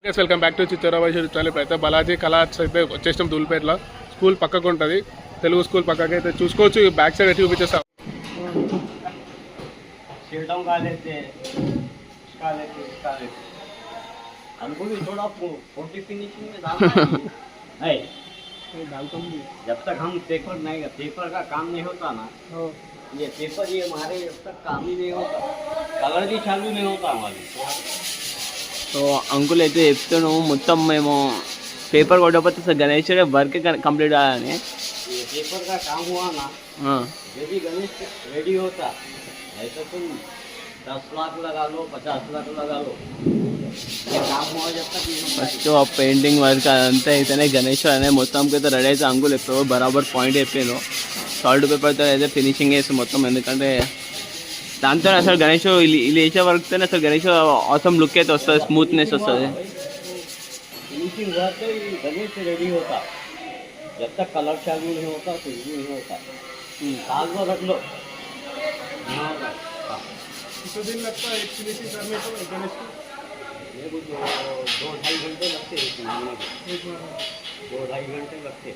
Welcome back to Chittoorabad channel. అయితే బాలాజీ కళార్ట్స్ అయితే వచ్చేసాం. ధూల్పేటలో స్కూల్ పక్కకు ఉంటుంది, తెలుగు స్కూల్ పక్కకి అయితే చూసుకోవచ్చు. బ్యాక్ సైడ్ అయితే చూపించేస్తాం. जब तक हम पेपर नहीं पेपर का काम नहीं होता ना, ये पेपर ये हमारे जब तक काम ही नहीं होता, कलर भी चालू नहीं होता हमारी. సో అంకుల్ అయితే చెప్తాను మొత్తం మేము పేపర్ కొట్టకపోతే సార్ గణేష్ వర్క్ కంప్లీట్ కాదని. ये पेपर का काम हुआ ना, जब भी गणेश रेडी होता ऐसा तुम 10 लाख लगा लो, 50 लाख लगा लो, ये काम हुआ जब तक ఫస్ట్ ఆ పెయింటింగ్ వర్క్ అదంతా అయితేనే గణేష్ అనే మొత్తంకి అయితే రెడీ అయితే అంకుల్ ఎప్పుడో బరాబర్ పాయింట్ అయిపోయాను. సాల్ట్ పేపర్తో అయితే ఫినిషింగ్ చేసి మొత్తం, ఎందుకంటే దాంతో అసలు గణేష్ ఇలా వేసే వర్క్తోనే అసలు గణేష్ అవసరం లుక్ అయితే వస్తుంది, స్మూత్నెస్ వస్తుంది. फिनिशिंग वर्क है, ये गणेश रेडी होता जब तक कलर चालू नहीं होता कुछ भी नहीं होता. साल भर रख लो. कितना दिन लगता है एक फिनिशिंग करने को गणेश को? ये कुछ 2-2.5 घंटे लगते हैं, 2-2.5 घंटे लगते.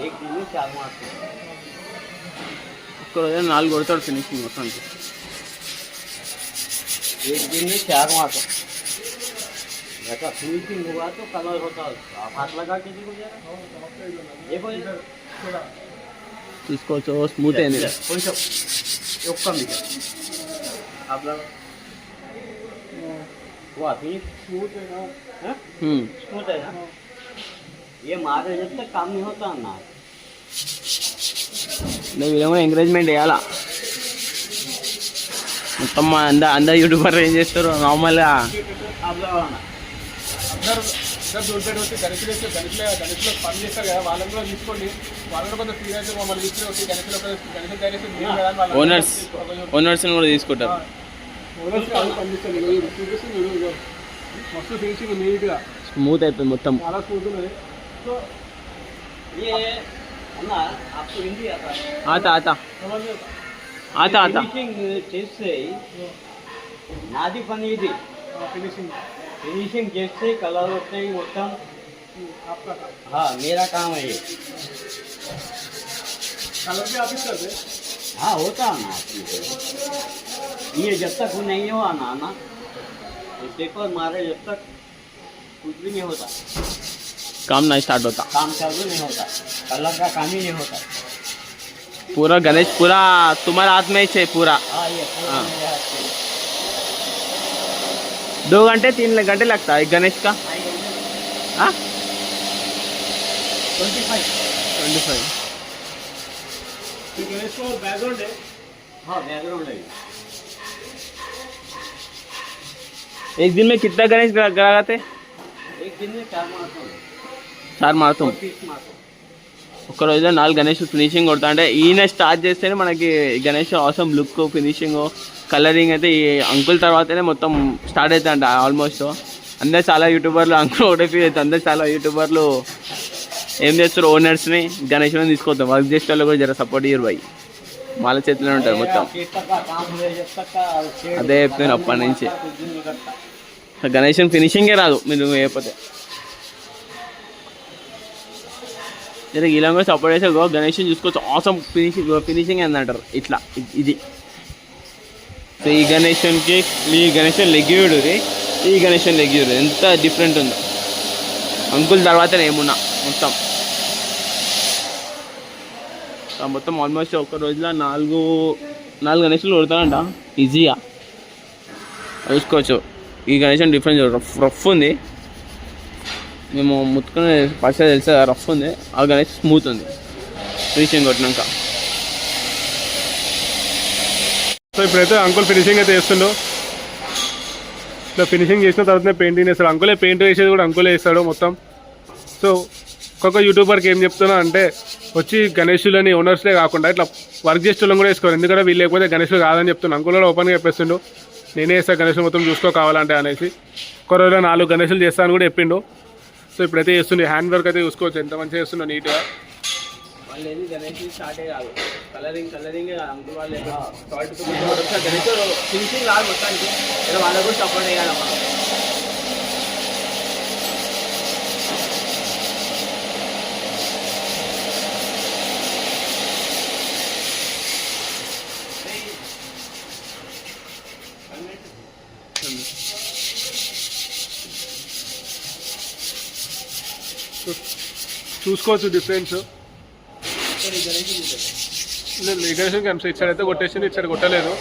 एक दिन में 4 मार्च ఒక్క రోజు 4 కొడతాడు ఫినిషింగ్ మొత్తానికి. एक दिन में 4 मार्च ऐसा फिनिशिंग हुआ तो कलर होता. आप हाथ लगा के देखो जरा, देखो थोड़ा తీసుకోవచ్చు, స్మూత్ అయింది. కొంచెం ఒక్క మీటర్ आप लोग हुआ फिर स्मूथ है ना, स्मूथ है ना. ये मारे जब तक काम नहीं होता ना, నేను వీళ్ళేమో ఎంకరేజ్మెంట్ చేయాలా. మొత్తం అందరు యూట్యూబర్ ఏం చేస్తారు నార్మల్గా आप लोग అందరు ధూల్పేట వచ్చి గణేష్లో పని చేస్తారు కదా, వాళ్ళని కూడా తీసుకోండి. వాళ్ళని కొంచెం సీరియస్ మమ్మల్ని తీసుకుని వచ్చి గణేష్లో ఓనర్స్ని కూడా తీసుకుంటారు. పనిచేస్తారు. మస్తు ఫినిషింగ్ నీట్గా స్మూత్ అయిపోయింది మొత్తం. చాలా స్మూత్ ఉన్నది. సో ये अन्ना आपको हिंदी आता है? आता आता आता आता फिनिशिंग जैसे नादी पनी थी, ఫినిషింగ్ फिनिशिंग जैसे कलर होते ही उत्तम. आपका हाँ मेरा काम है ये. कलर भी आप ही करते? हाँ होता है ना अपने को. ये जब तक वो नहीं हुआ ना ये पेपर मारे जब तक कुछ भी नहीं होता, काम नहीं स्टार्ट होता. काम चालू नहीं होता, कलर का काम ही नहीं होता. पूरा गणेश पूरा तुम्हारे हाथ में ही है पूरा. हाँ ये पूरा हाँ. मेरे हाथ से. 2 घंटे 3 घंटे लगता है गणेश का. हाँ 25. गणेश को बैकग्राउंड है. हाँ बैकग्राउंड है. एक दिन में कितना गणेश लगाते? एक दिन में 4 मारता हूँ, 4 మారుతాం. 30 मारता हूँ. ఒక్క రోజులో 4 గణేష్ ఫినిషింగ్ కొడతా. అంటే ఈయన స్టార్ట్ చేస్తేనే మనకి గణేష్ అవసరం లుక్ ఫినిషింగ్ కలరింగ్ అయితే ఈ అంకుల్ తర్వాతనే మొత్తం స్టార్ట్ అవుతాయంట ఆల్మోస్ట్. అందరు చాలా యూట్యూబర్లు అంకుల్ ఒకటే ఫీల్ అవుతుంది. అందరు చాలా యూట్యూబర్లు ఏం చేస్తారు, ఓనర్స్ని గణేష్ని తీసుకొద్దాం, వర్క్ చేసే వాళ్ళు కూడా జర సపోర్ట్ ఇయ్యరు బాయ్, వాళ్ళ చేతిలో ఉంటారు మొత్తం. पेपर का काम हुआ जब तक का शेड అదే చెప్తాను అప్పటి నుంచి. कुछ दिन नहीं करता. గణేష్ ఫినిషింగే రాదు మీరు వేయకపోతే. జర ఇలా కూడా సపోర్ట్ చేస్తే గణేష్ చూసుకోవచ్చు, ఆసమ్ ఫినిషింగ్ అంటారు ఇట్లా ఇది. సో ఈ గణేష్కి ఈ గణేష్ లెగ్యూడు, ఈ గణేష్ లెగ్యూడు ఎంత డిఫరెంట్ ఉందో అంకుల్ తర్వాత ఏమున్నా మొత్తం. మొత్తం ఆల్మోస్ట్ ఒక రోజులో 4 గణేష్లు కొడతానంట ఈజీగా చూసుకోవచ్చు. ఈ గణేష్ డిఫరెంట్ రఫ్ ఉంది, మేము ముట్టుకునే పర్స తెలిసే రఫ్ ఉంది. ఆ గణేష్ స్మూత్ ఉంది ఫినిషింగ్ కొట్టినాక. సో ఇప్పుడైతే అంకుల్ ఫినిషింగ్ అయితే చేస్తుండో. ఇట్లా ఫినిషింగ్ చేసిన తర్వాతనే పెయింటింగ్ వేస్తాడు. అంకులే పెయింట్ వేసేది కూడా అంకులే వేస్తాడు మొత్తం. సో ఒక్కొక్క యూట్యూబర్కి ఏం చెప్తున్నా అంటే వచ్చి గణేషులని ఓనర్స్లే కాకుండా ఇట్లా వర్క్ చేసేవాళ్ళని కూడా వేసుకోరు, ఎందుకంటే వీళ్ళు లేకపోతే గణేషులు కాదని చెప్తున్నాను. అంకుల్ కూడా ఓపెన్గా చెప్పేస్తుండు, నేనే వేస్తాను గణేషులు మొత్తం చూసుకో కావాలంటే అనేసి. ఒక రోజులో 4 గణేషులు చేస్తాను కూడా చెప్పిండు. సో ఇప్పుడైతే చేస్తుండే హ్యాండ్ వర్క్ అయితే చూసుకోవచ్చు ఎంత మంచిగా చేస్తుండో నీట్గా. వాళ్ళు ఏది గణేష్ స్టార్ట్ కాదు, కలరింగ్ అంకుల్ వాళ్ళు సాల్ట్ గణేష్ ఫినిషింగ్ రాదు మొత్తానికి, వాళ్ళకు కూడా సపోర్ట్ చేయాలి. చూసుకోవచ్చు డిఫరెన్స్. లేదు గణేష్ క్యాంప్స్ ఇచ్చాడైతే కొట్టేసింది, ఇచ్చాడు కొట్టలేదు.